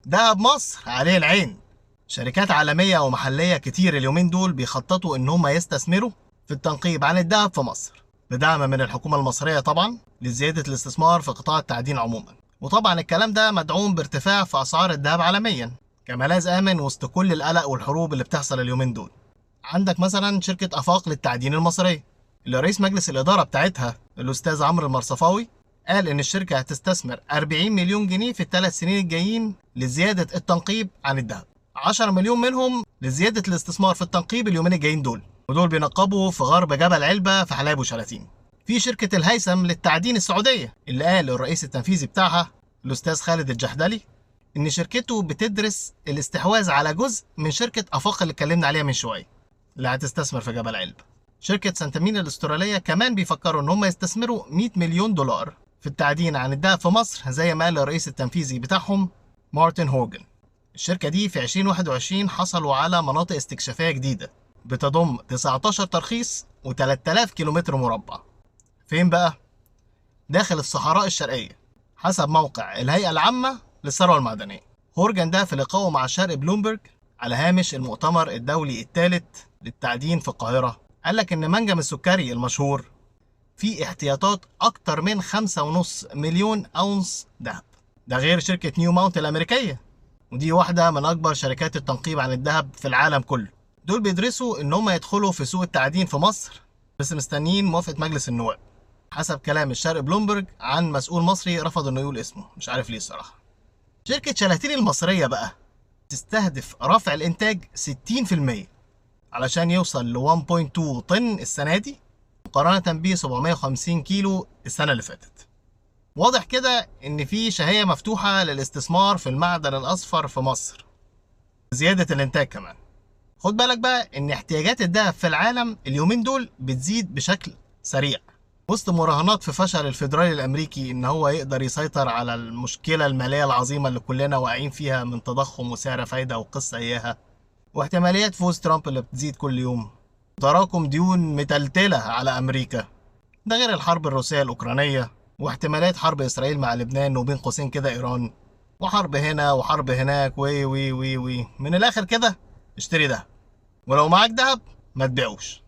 دهب مصر عليه العين. شركات عالمية ومحلية كتير اليومين دول بيخططوا إن هم يستثمروا في التنقيب عن الدهب في مصر، بدعم من الحكومة المصرية طبعا لزيادة الاستثمار في قطاع التعدين عموما. وطبعا الكلام ده مدعوم بارتفاع في أسعار الدهب عالميا كملاذ آمن وسط كل القلق والحروب اللي بتحصل اليومين دول. عندك مثلا شركة أفاق للتعدين المصرية اللي رئيس مجلس الإدارة بتاعتها الأستاذ عمرو المرصفاوي قال إن الشركة هتستثمر 40 مليون جنيه في الثلاث سنين الجايين لزيادة التنقيب عن الذهب. 10 مليون منهم لزيادة الاستثمار في التنقيب اليومين الجايين دول، ودول بينقبوا في غرب جبل علبة في حلايب وشلاتين. في شركة الهيثم للتعدين السعودية اللي قال الرئيس التنفيذي بتاعها الأستاذ خالد الجحدلي إن شركته بتدرس الاستحواذ على جزء من شركة أفاق اللي اتكلمنا عليها من شوية اللي هتستثمر في جبل علبة. شركة سانتامين الأسترالية كمان بيفكروا إن هم يستثمروا 100 مليون دولار في التعدين عن الدهب في مصر زي ما قال الرئيس التنفيذي بتاعهم مارتن هورجن. الشركة دي في 2021 حصلوا على مناطق استكشافية جديدة بتضم 19 ترخيص و3000 كيلومتر مربع. فين بقى؟ داخل الصحراء الشرقية حسب موقع الهيئة العامة للثروة المعدنية. هورجن ده في لقائه مع شرق بلومبرج على هامش المؤتمر الدولي الثالث للتعدين في القاهرة قال لك إن منجم السكري المشهور فيه احتياطات أكتر من 5.5 مليون أونس ذهب. ده غير شركة نيو ماونت الأمريكية، ودي واحدة من أكبر شركات التنقيب عن الذهب في العالم كله. دول بيدرسوا إن هم يدخلوا في سوق التعدين في مصر بس مستنيين موافقة مجلس النواب حسب كلام الشرق بلومبرج عن مسؤول مصري رفض إنه يقول اسمه، مش عارف ليه الصراحة. شركة شلاتين المصرية بقى تستهدف رفع الإنتاج 60% علشان يوصل ل 1.2 طن السنة دي مقارنة ب 750 كيلو السنة اللي فاتت. واضح كده إن في شهية مفتوحة للاستثمار في المعدن الأصفر في مصر، زيادة الإنتاج كمان. خد بالك بقى إن احتياجات الذهب في العالم اليومين دول بتزيد بشكل سريع وسط مراهنات في فشل الفيدرالي الأمريكي إن هو يقدر يسيطر على المشكلة المالية العظيمة اللي كلنا واقعين فيها من تضخم وسعر فايدة وقصة إياها، واحتماليات فوز ترامب اللي بتزيد كل يوم، تراكم ديون متلتلة على أمريكا، ده غير الحرب الروسية الأوكرانية واحتمالات حرب إسرائيل مع لبنان وبين قوسين كده إيران، وحرب هنا وحرب هناك وي وي وي وي. من الآخر كده اشتري دهب، ولو معاك دهب ما تبيعوش.